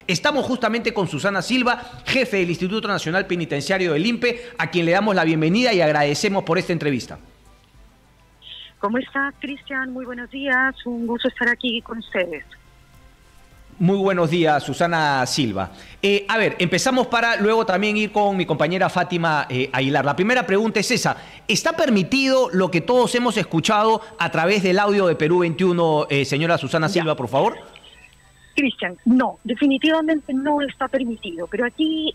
Estamos justamente con Susana Silva, jefe del Instituto Nacional Penitenciario del INPE, a quien le damos la bienvenida y agradecemos por esta entrevista. ¿Cómo está, Cristian? Muy buenos días, un gusto estar aquí con ustedes. Muy buenos días, Susana Silva. A ver, empezamos para luego también ir con mi compañera Fátima Aguilar. La primera pregunta es esa. ¿Está permitido lo que todos hemos escuchado a través del audio de Perú 21, señora Susana Silva, por favor? Cristian, no, definitivamente no está permitido, pero aquí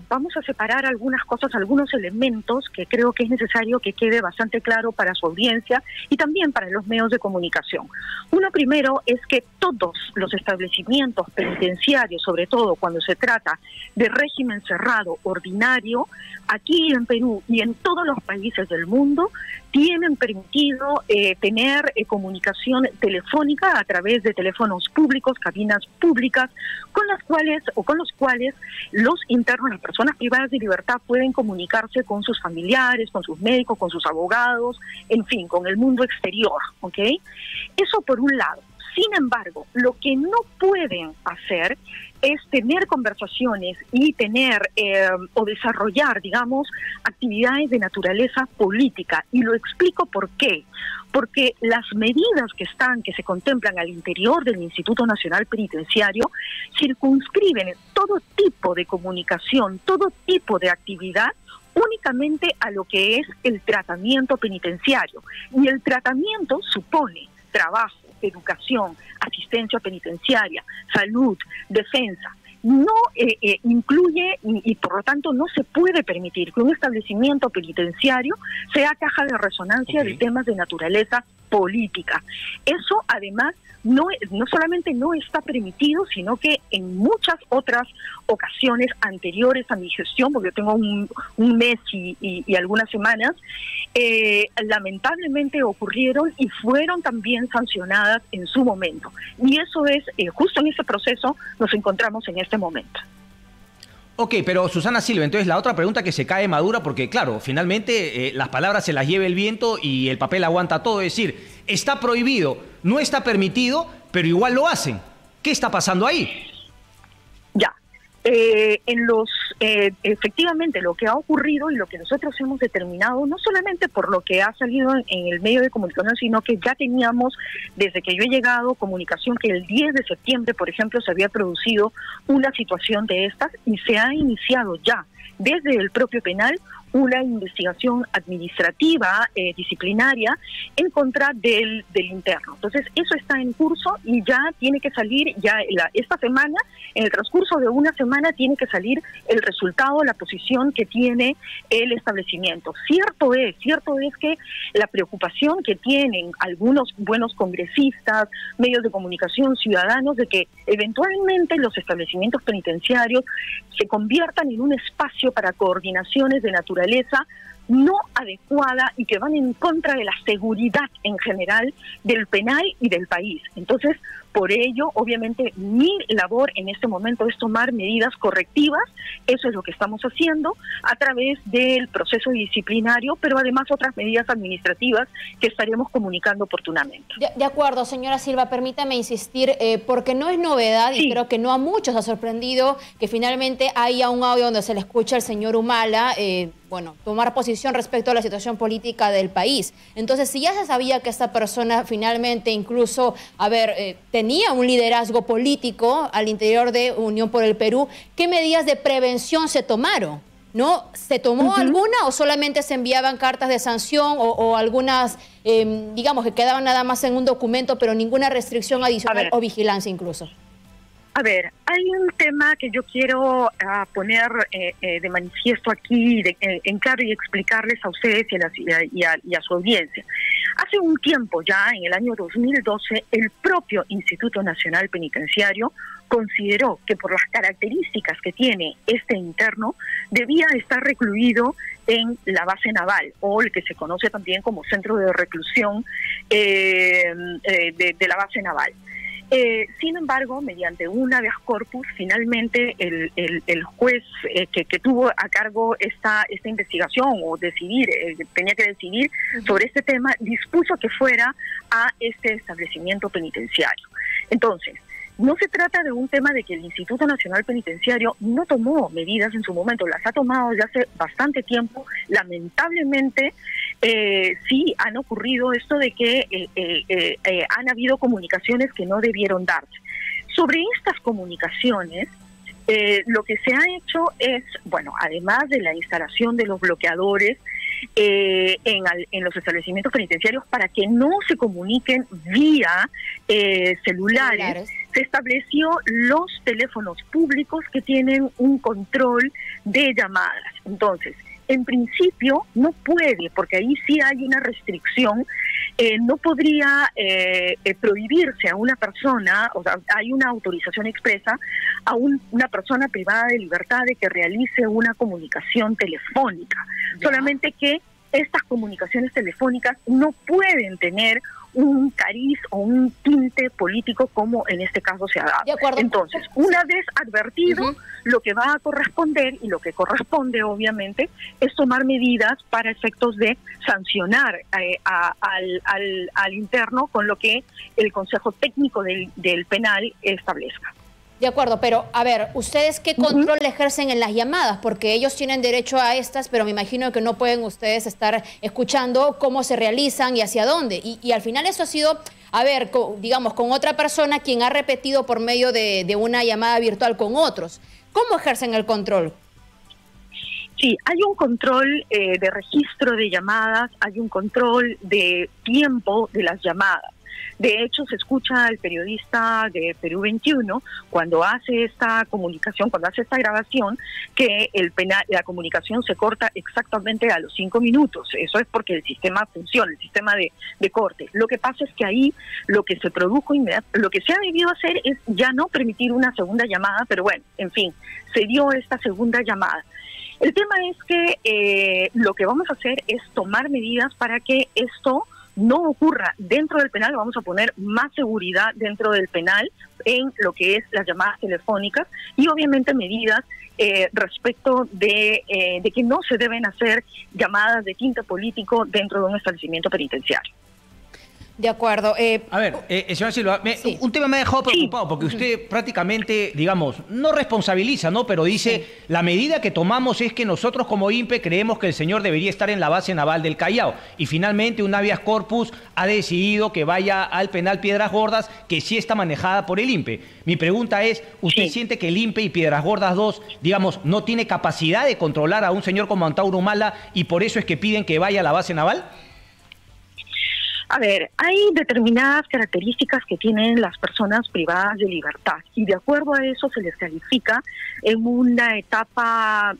vamos a separar algunas cosas, algunos elementos que creo que es necesario que quede bastante claro para su audiencia y también para los medios de comunicación. Uno primero es que todos los establecimientos penitenciarios, sobre todo cuando se trata de régimen cerrado ordinario, aquí en Perú y en todos los países del mundo, tienen permitido tener comunicación telefónica a través de teléfonos públicos, cabinas públicas, con los cuales los internos, las personas privadas de libertad, pueden comunicarse con sus familiares, con sus médicos, con sus abogados, en fin, con el mundo exterior, ¿ok? Eso por un lado. Sin embargo, lo que no pueden hacer es tener conversaciones y tener o desarrollar, digamos, actividades de naturaleza política. Y lo explico por qué. Porque las medidas que se contemplan al interior del Instituto Nacional Penitenciario circunscriben todo tipo de comunicación, todo tipo de actividad únicamente a lo que es el tratamiento penitenciario. Y el tratamiento supone trabajo, educación, asistencia penitenciaria, salud, defensa. No incluye y por lo tanto no se puede permitir que un establecimiento penitenciario sea caja de resonancia de temas de naturaleza política. Eso además no solamente no está permitido, sino que en muchas otras ocasiones anteriores a mi gestión, porque yo tengo un mes y algunas semanas, lamentablemente ocurrieron y fueron también sancionadas en su momento. Y eso es, justo en ese proceso nos encontramos en este momento. Ok, pero Susana Silva, entonces la otra pregunta que se cae madura, porque claro, finalmente las palabras se las lleva el viento y el papel aguanta todo, es decir, está prohibido, no está permitido, pero igual lo hacen. ¿Qué está pasando ahí? Ya, efectivamente lo que ha ocurrido y lo que nosotros hemos determinado, no solamente por lo que ha salido en el medio de comunicación, sino que ya teníamos, desde que yo he llegado, comunicación que el 10 de septiembre, por ejemplo, se había producido una situación de estas y se ha iniciado ya desde el propio penal una investigación administrativa, disciplinaria, en contra del interno. Entonces, eso está en curso y ya tiene que salir, esta semana, en el transcurso de una semana, tiene que salir el resultado, la posición que tiene el establecimiento. Cierto es que la preocupación que tienen algunos buenos congresistas, medios de comunicación, ciudadanos, de que eventualmente los establecimientos penitenciarios se conviertan en un espacio para coordinaciones de naturaleza no adecuada y que van en contra de la seguridad en general del penal y del país. Entonces, por ello, obviamente, mi labor en este momento es tomar medidas correctivas. Eso es lo que estamos haciendo a través del proceso disciplinario, pero además otras medidas administrativas que estaremos comunicando oportunamente. De acuerdo, señora Silva, permítame insistir, porque no es novedad y creo que no a muchos ha sorprendido que finalmente haya un audio donde se le escucha al señor Humala, tomar posición respecto a la situación política del país. Entonces, si ya se sabía que esta persona finalmente incluso, tenía un liderazgo político al interior de Unión por el Perú, ¿qué medidas de prevención se tomaron? ¿No? ¿Se tomó alguna o solamente se enviaban cartas de sanción o algunas, digamos, que quedaban nada más en un documento, pero ninguna restricción adicional o vigilancia incluso? A ver, hay un tema que yo quiero poner de manifiesto aquí, en claro, y explicarles a ustedes y a su audiencia. Hace un tiempo ya, en el año 2012, el propio Instituto Nacional Penitenciario consideró que por las características que tiene este interno, debía estar recluido en la base naval, o el que se conoce también como centro de reclusión de la base naval. Sin embargo, mediante un habeas corpus, finalmente el juez que tuvo a cargo esta investigación o tenía que decidir sobre este tema, dispuso que fuera a este establecimiento penitenciario. Entonces, no se trata de un tema de que el Instituto Nacional Penitenciario no tomó medidas en su momento, las ha tomado desde hace bastante tiempo. Lamentablemente, sí han ocurrido esto de que han habido comunicaciones que no debieron darse. Sobre estas comunicaciones, lo que se ha hecho es, bueno, además de la instalación de los bloqueadores en los establecimientos penitenciarios para que no se comuniquen vía celulares, se estableció los teléfonos públicos que tienen un control de llamadas. Entonces, en principio no puede, porque ahí sí hay una restricción, no podría prohibirse a una persona, o sea, hay una autorización expresa a una persona privada de libertad de que realice una comunicación telefónica. ¿Ya? Solamente que estas comunicaciones telefónicas no pueden tener un cariz o un tinte político como en este caso se ha dado. De acuerdo. Entonces, una vez advertido, lo que va a corresponder, y lo que corresponde obviamente, es tomar medidas para efectos de sancionar al interno con lo que el Consejo Técnico del Penal establezca. De acuerdo, pero a ver, ¿ustedes qué control ejercen en las llamadas? Porque ellos tienen derecho a estas, pero me imagino que no pueden ustedes estar escuchando cómo se realizan y hacia dónde. Y al final eso ha sido, a ver, digamos, con otra persona quien ha repetido por medio de una llamada virtual con otros. ¿Cómo ejercen el control? Sí, hay un control de registro de llamadas, hay un control de tiempo de las llamadas. De hecho, se escucha al periodista de Perú 21 cuando hace esta comunicación, cuando hace esta grabación, que la comunicación se corta exactamente a los 5 minutos. Eso es porque el sistema funciona, el sistema de corte. Lo que pasa es que ahí lo que se produjo lo que se ha debido hacer es ya no permitir una segunda llamada, pero bueno, en fin, se dio esta segunda llamada. El tema es que lo que vamos a hacer es tomar medidas para que esto no ocurra dentro del penal. Vamos a poner más seguridad dentro del penal en lo que es las llamadas telefónicas y obviamente medidas respecto de que no se deben hacer llamadas de tinte político dentro de un establecimiento penitenciario. De acuerdo. A ver, señora Silva, sí. Un tema me ha dejado preocupado, porque usted prácticamente, digamos, no responsabiliza, ¿no? Pero dice, la medida que tomamos es que nosotros como INPE creemos que el señor debería estar en la base naval del Callao. Y finalmente un habeas corpus ha decidido que vaya al penal Piedras Gordas, que sí está manejada por el INPE. Mi pregunta es, ¿usted siente que el INPE y Piedras Gordas 2, digamos, no tiene capacidad de controlar a un señor como Antauro Humala y por eso es que piden que vaya a la base naval? A ver, hay determinadas características que tienen las personas privadas de libertad y de acuerdo a eso se les califica en una etapa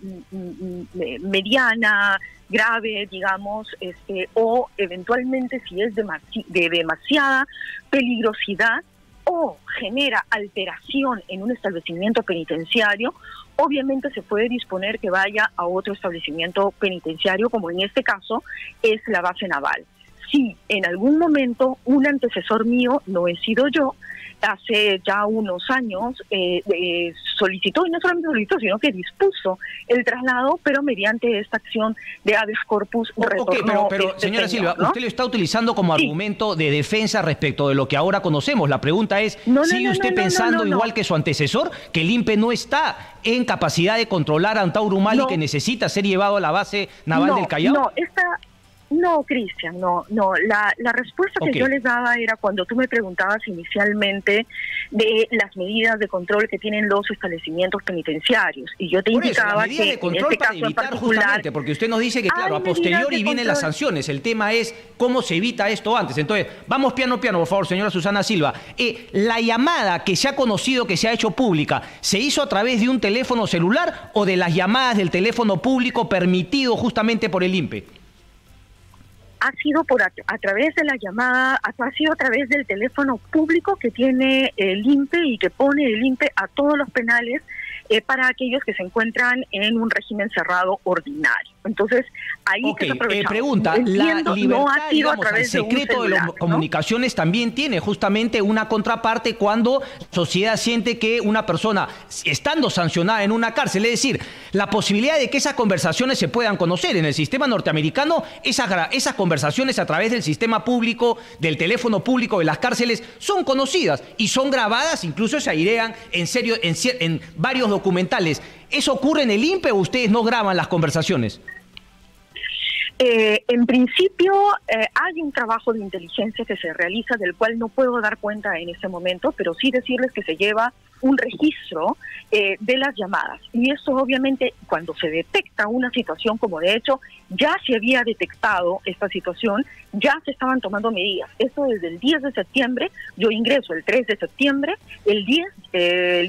mediana, grave, digamos, o eventualmente si es de demasiada peligrosidad o genera alteración en un establecimiento penitenciario, obviamente se puede disponer que vaya a otro establecimiento penitenciario, como en este caso es la base naval. Si en algún momento un antecesor mío, no he sido yo, hace ya unos años solicitó, y no solamente solicitó, sino que dispuso el traslado, pero mediante esta acción de habeas corpus retornó. Pero señora Silva, ¿no? Usted lo está utilizando como argumento de defensa respecto de lo que ahora conocemos. La pregunta es, ¿sigue usted pensando igual que su antecesor, que el INPE no está en capacidad de controlar a Antauro Humala y que necesita ser llevado a la base naval del Callao? No, Cristian, no. La respuesta que yo les daba era cuando tú me preguntabas inicialmente de las medidas de control que tienen los establecimientos penitenciarios. Y yo te indicaba que en este caso en particular, porque usted nos dice que, claro, a posteriori vienen las sanciones. El tema es cómo se evita esto antes. Entonces, vamos piano, por favor, señora Susana Silva. La llamada que se ha conocido, que se ha hecho pública, ¿se hizo a través de un teléfono celular o de las llamadas del teléfono público permitido justamente por el INPE? Ha sido a través de la llamada, ha sido a través del teléfono público que tiene el INPE y que pone el INPE a todos los penales para aquellos que se encuentran en un régimen cerrado ordinario. Entonces, ahí se pregunta, la libertad, digamos, el secreto de las comunicaciones también tiene justamente una contraparte cuando la sociedad siente que una persona, estando sancionada en una cárcel, es decir, la posibilidad de que esas conversaciones se puedan conocer. En el sistema norteamericano, esas conversaciones a través del sistema público, del teléfono público de las cárceles, son conocidas y son grabadas, incluso se airean en varios documentales. ¿Eso ocurre en el INPE o ustedes no graban las conversaciones? En principio hay un trabajo de inteligencia que se realiza del cual no puedo dar cuenta en este momento, pero sí decirles que se lleva un registro de las llamadas. Y eso obviamente cuando se detecta una situación, como de hecho ya se había detectado esta situación, ya se estaban tomando medidas. Esto desde el 10 de septiembre, yo ingreso el 3 de septiembre, el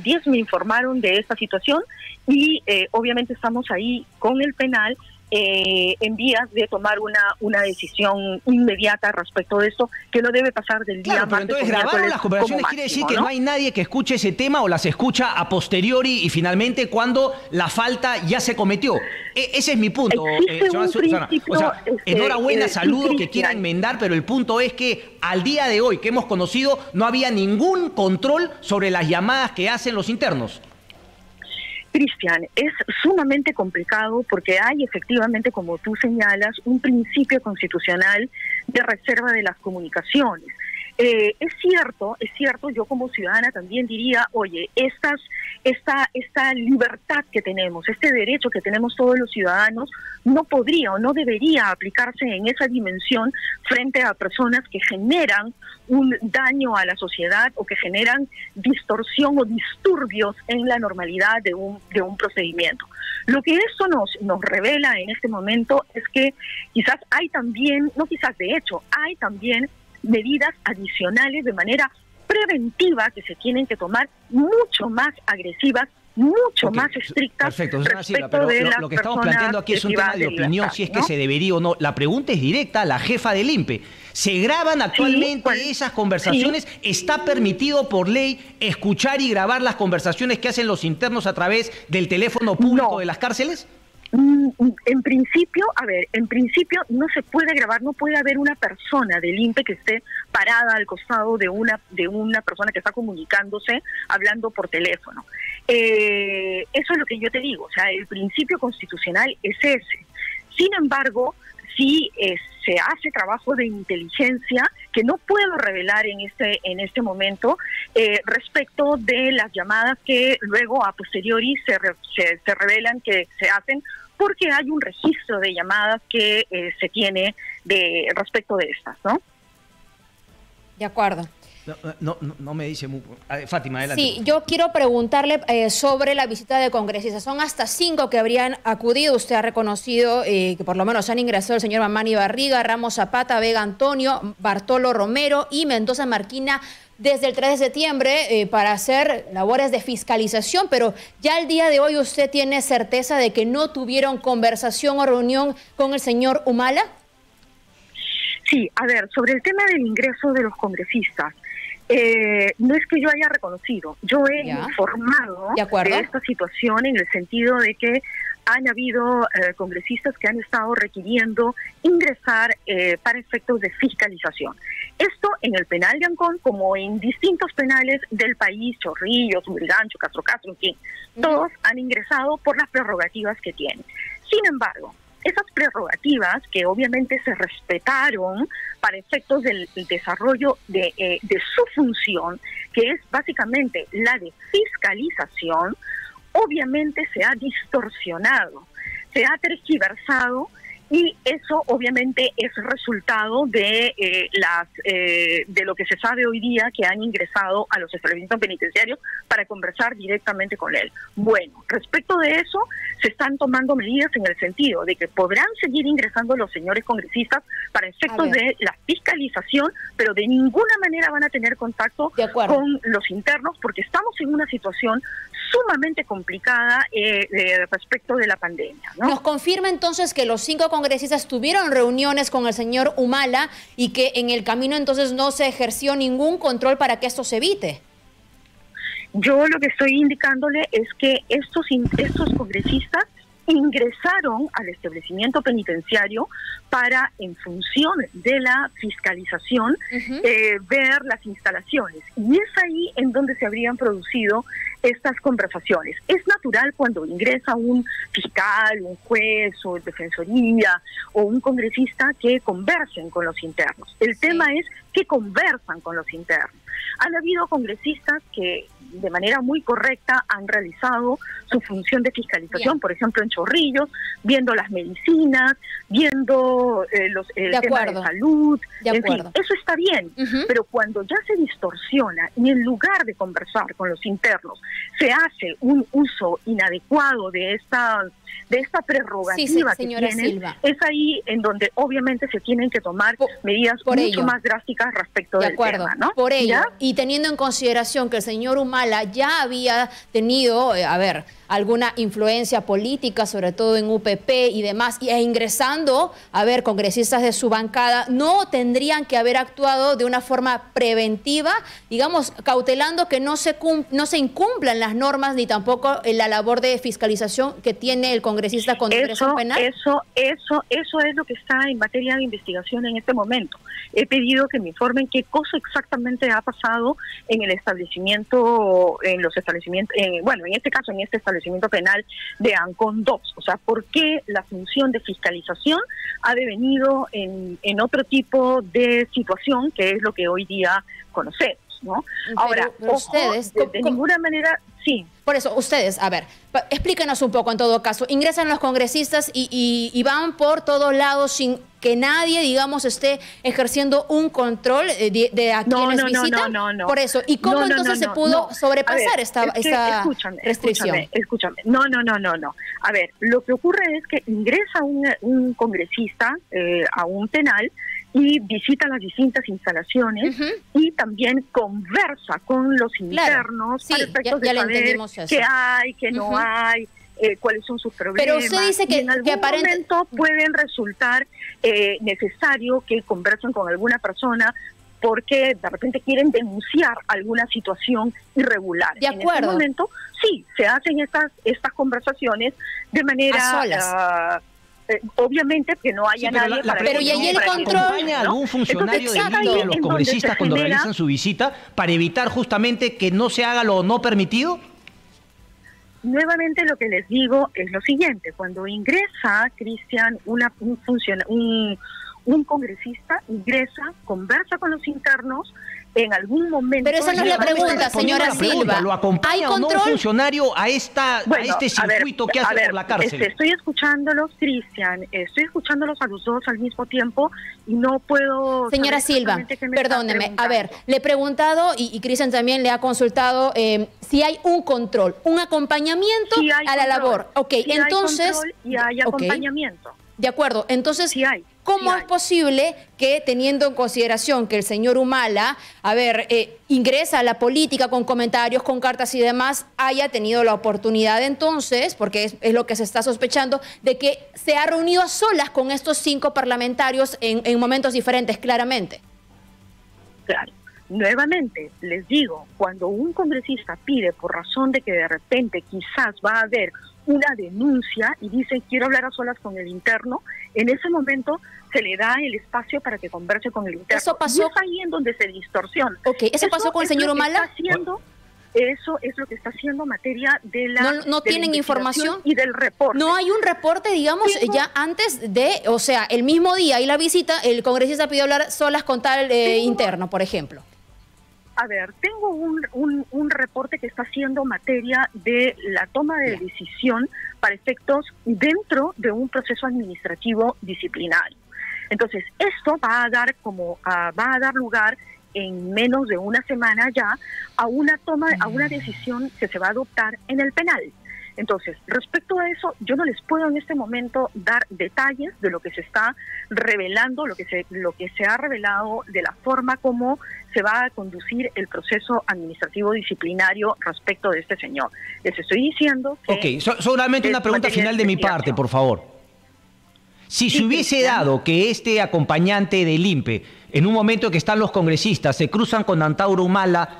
10 me informaron de esta situación y obviamente estamos ahí con el penal en vías de tomar una decisión inmediata respecto de esto, que no debe pasar del día martes. Entonces, grabaron las conversaciones, quiere decir que no hay nadie que escuche ese tema o las escucha a posteriori y finalmente cuando la falta ya se cometió. Ese es mi punto, señora Susana. O sea, enhorabuena, saludo que quiera enmendar, pero el punto es que al día de hoy que hemos conocido no había ningún control sobre las llamadas que hacen los internos. Cristian, es sumamente complicado porque hay efectivamente, como tú señalas, un principio constitucional de reserva de las comunicaciones. Es cierto, yo como ciudadana también diría, oye, esta libertad que tenemos, este derecho que tenemos todos los ciudadanos, no podría o no debería aplicarse en esa dimensión frente a personas que generan un daño a la sociedad o que generan distorsión o disturbios en la normalidad de un procedimiento. Lo que esto nos revela en este momento es que quizás hay también, no quizás de hecho, hay también medidas adicionales de manera preventiva que se tienen que tomar, mucho más agresivas, mucho más estrictas. Perfecto, pero lo que estamos planteando aquí es un tema de opinión, si es que se debería o no. La pregunta es directa a la jefa del INPE. ¿Se graban actualmente esas conversaciones? Sí. ¿Está permitido por ley escuchar y grabar las conversaciones que hacen los internos a través del teléfono público de las cárceles? En principio no se puede grabar, no puede haber una persona del INPE que esté parada al costado de una persona que está comunicándose, hablando por teléfono. Eso es lo que yo te digo, o sea, el principio constitucional es ese. Sin embargo, sí se hace trabajo de inteligencia que no puedo revelar en este momento respecto de las llamadas que luego a posteriori se revelan que se hacen, porque hay un registro de llamadas que se tiene respecto de estas, ¿no? De acuerdo. No me dice... Fátima, adelante. Sí, yo quiero preguntarle sobre la visita de congresistas. Son hasta 5 que habrían acudido. Usted ha reconocido que por lo menos han ingresado el señor Mamani Barriga, Ramos Zapata, Vega Antonio, Bartolo Romero y Mendoza Marquina desde el 3 de septiembre para hacer labores de fiscalización, pero ya el día de hoy usted tiene certeza de que no tuvieron conversación o reunión con el señor Humala. Sí, a ver, sobre el tema del ingreso de los congresistas, no es que yo haya reconocido, yo he informado de esta situación en el sentido de que han habido congresistas que han estado requiriendo ingresar para efectos de fiscalización. Esto en el penal de Ancón, como en distintos penales del país, Chorrillos, Urigancho, Castro, en fin, todos han ingresado por las prerrogativas que tienen. Sin embargo, esas prerrogativas que obviamente se respetaron para efectos del desarrollo de su función, que es básicamente la de fiscalización, obviamente se ha distorsionado, se ha tergiversado y eso obviamente es resultado de lo que se sabe hoy día, que han ingresado a los establecimientos penitenciarios para conversar directamente con él. Bueno, respecto de eso, se están tomando medidas en el sentido de que podrán seguir ingresando los señores congresistas para efectos de la fiscalización, pero de ninguna manera van a tener contacto con los internos, porque estamos en una situación sumamente complicada respecto de la pandemia, ¿no? Nos confirma entonces que los 5 congresistas tuvieron reuniones con el señor Humala y que en el camino entonces no se ejerció ningún control para que esto se evite. Yo lo que estoy indicándole es que estos congresistas ingresaron al establecimiento penitenciario para, en función de la fiscalización, ver las instalaciones. Y es ahí en donde se habrían producido estas conversaciones. Es natural cuando ingresa un fiscal, un juez o defensoría o un congresista que conversen con los internos. El tema es que conversan con los internos. Han habido congresistas que de manera muy correcta han realizado su función de fiscalización, por ejemplo en Chorrillos, viendo las medicinas, viendo el tema de salud, en fin, eso está bien, pero cuando ya se distorsiona y en lugar de conversar con los internos se hace un uso inadecuado de esta prerrogativa que tienen, Silva, es ahí en donde obviamente se tienen que tomar medidas mucho más drásticas respecto del tema, ¿no? Por ello, y teniendo en consideración que el señor Humala ya había tenido, alguna influencia política, sobre todo en UPP y demás, e ingresando, congresistas de su bancada, no tendrían que haber actuado de una forma preventiva, digamos, cautelando que no se incumplan las normas ni tampoco la labor de fiscalización que tiene el congresista con ingreso penal? Eso es lo que está en materia de investigación en este momento. He pedido que me informen qué cosa exactamente ha pasado en el establecimiento, en este caso, en este establecimiento penal de Ancón 2. O sea, ¿por qué la función de fiscalización ha devenido en otro tipo de situación, que es lo que hoy día conocemos, ¿no? Ahora, ustedes, de ninguna manera, sí. Por eso, ustedes, explíquenos un poco en todo caso. Ingresan los congresistas y van por todos lados sin que nadie, digamos, esté ejerciendo un control de a quienes visitan. No. Por eso, ¿y cómo entonces se pudo sobrepasar esta restricción? Escúchame. No. A ver, lo que ocurre es que ingresa un congresista a un penal y visita las distintas instalaciones y también conversa con los internos para efectos de saber qué hay, qué no hay, cuáles son sus problemas. Pero usted dice que en algún momento pueden resultar necesario que conversen con alguna persona porque de repente quieren denunciar alguna situación irregular. De acuerdo. En este momento, sí, se hacen estas conversaciones de manera... A solas. Obviamente que no haya nadie para... Pero ¿y ahí el control? ¿Acompaña algún funcionario del INE a los congresistas cuando realizan su visita para evitar justamente que no se haga lo no permitido? Nuevamente lo que les digo es lo siguiente: cuando ingresa, Cristian, un congresista ingresa, conversa con los internos, en algún momento... Pero esa no es la pregunta, señora Silva. ¿Lo acompaña o no un funcionario a este circuito que hace por la cárcel? Estoy escuchándolos, Cristian, estoy escuchándolos a los dos al mismo tiempo y no puedo... Señora Silva, perdóneme, le he preguntado y Cristian también le ha consultado si hay un control, un acompañamiento a la labor. Entonces... Hay control y hay acompañamiento. De acuerdo, entonces... Sí hay. ¿Cómo es posible que, teniendo en consideración que el señor Humala, ingresa a la política con comentarios, con cartas y demás, haya tenido la oportunidad entonces, porque es lo que se está sospechando, de que se ha reunido a solas con estos 5 parlamentarios en momentos diferentes, claramente? Claro. Nuevamente, les digo, cuando un congresista pide por razón de que de repente quizás va a haber una denuncia y dice quiero hablar a solas con el interno, en ese momento se le da el espacio para que converse con el interno. ¿Eso pasó? Y es ahí en donde se distorsiona. ¿Eso pasó con el señor Humala? Eso es lo que está haciendo materia de la... ¿No tienen información? Y del reporte. ¿No hay un reporte, digamos, ya antes de, el mismo día y la visita, el congresista pidió hablar solas con tal interno, por ejemplo? A ver, tengo un reporte que está haciendo materia de la toma de decisión para efectos dentro de un proceso administrativo disciplinario. Entonces, esto va a dar lugar en menos de una semana ya a una decisión que se va a adoptar en el penal. Entonces, respecto a eso, yo no les puedo en este momento dar detalles de lo que se está revelando, lo que se ha revelado de la forma como se va a conducir el proceso administrativo disciplinario respecto de este señor. Les estoy diciendo que... Solamente una pregunta final de mi parte, por favor. Si se hubiese dado que este acompañante del INPE, en un momento que están los congresistas, se cruzan con Antauro Humala,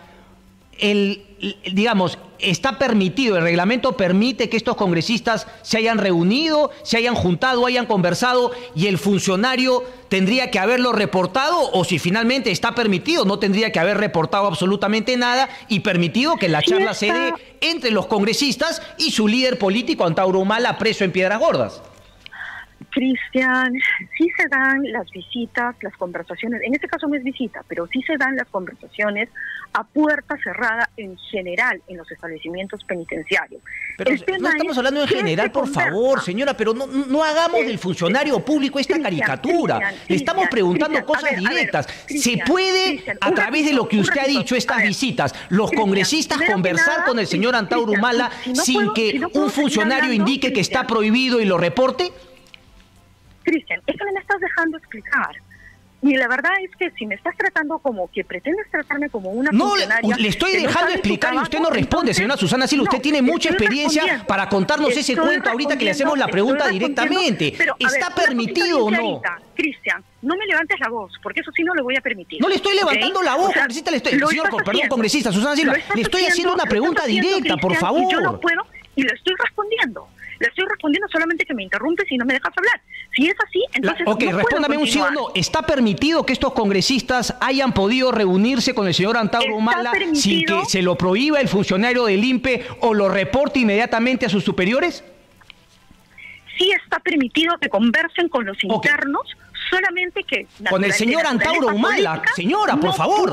digamos, está permitido, el reglamento permite que estos congresistas se hayan reunido, se hayan juntado, hayan conversado y el funcionario tendría que haberlo reportado, o si finalmente está permitido, no tendría que haber reportado absolutamente nada y permitido que la charla se dé entre los congresistas y su líder político, Antauro Humala, preso en Piedras Gordas. Cristian, sí se dan las visitas, las conversaciones, en este caso no es visita, pero sí se dan las conversaciones a puerta cerrada en general en los establecimientos penitenciarios. Pero no estamos hablando en general, por favor, señora, pero no hagamos del funcionario público esta caricatura. Le estamos preguntando cosas directas. ¿Se puede, a través de lo que usted ha dicho, estas visitas, los congresistas conversar con el señor Antauro Humala sin que un funcionario indique que está prohibido y lo reporte? Cristian, es que me estás dejando explicar. Y la verdad es que si me estás tratando como que pretendes tratarme como una funcionaria... No, le estoy dejando explicar y usted no responde, señora Susana Silva. Usted tiene mucha experiencia para contarnos ese cuento ahorita que le hacemos la pregunta directamente. ¿Está permitido o no? Cristian, no me levantes la voz, porque eso sí no lo voy a permitir. No le estoy levantando la voz, congresista. Congresista Susana Silva. Le estoy haciendo una pregunta directa, por favor. Yo no puedo y le estoy respondiendo. Le estoy respondiendo, solamente que me interrumpes y no me dejas hablar. Si es así, entonces ok, no respóndame un sí o no. ¿Está permitido que estos congresistas hayan podido reunirse con el señor Antauro Humala sin que se lo prohíba el funcionario del INPE o lo reporte inmediatamente a sus superiores? Sí está permitido que conversen con los internos, solamente que... Con el señor Antauro Humala, señora, por favor.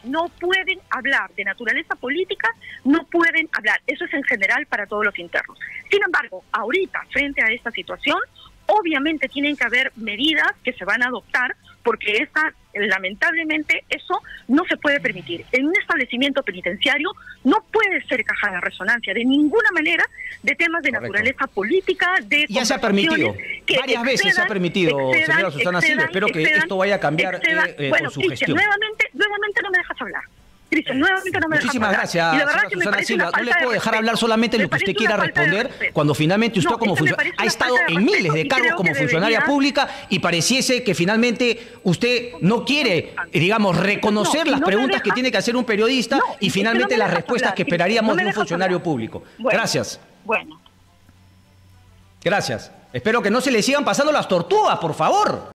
No pueden hablar de naturaleza política, no pueden hablar. Eso es en general para todos los internos. Sin embargo, ahorita, frente a esta situación, obviamente tienen que haber medidas que se van a adoptar, porque lamentablemente eso no se puede permitir. En un establecimiento penitenciario no puede ser caja de resonancia de ninguna manera de temas de naturaleza política, de... Ya se ha permitido, varias veces se ha permitido, señora Susana Silva. Espero que esto vaya a cambiar con su gestión. Nuevamente no me dejas hablar. Cristian, nuevamente no me dejas hablar. Muchísimas gracias, señora Susana Silva. No le puedo dejar hablar solamente lo que usted quiera responder, cuando finalmente usted como funcionaria ha estado en miles de cargos como funcionaria pública y pareciese que finalmente usted no quiere, digamos, reconocer las preguntas que tiene que hacer un periodista y finalmente las respuestas que esperaríamos de un funcionario público. Gracias. Bueno. Gracias. Espero que no se le sigan pasando las tortugas, por favor.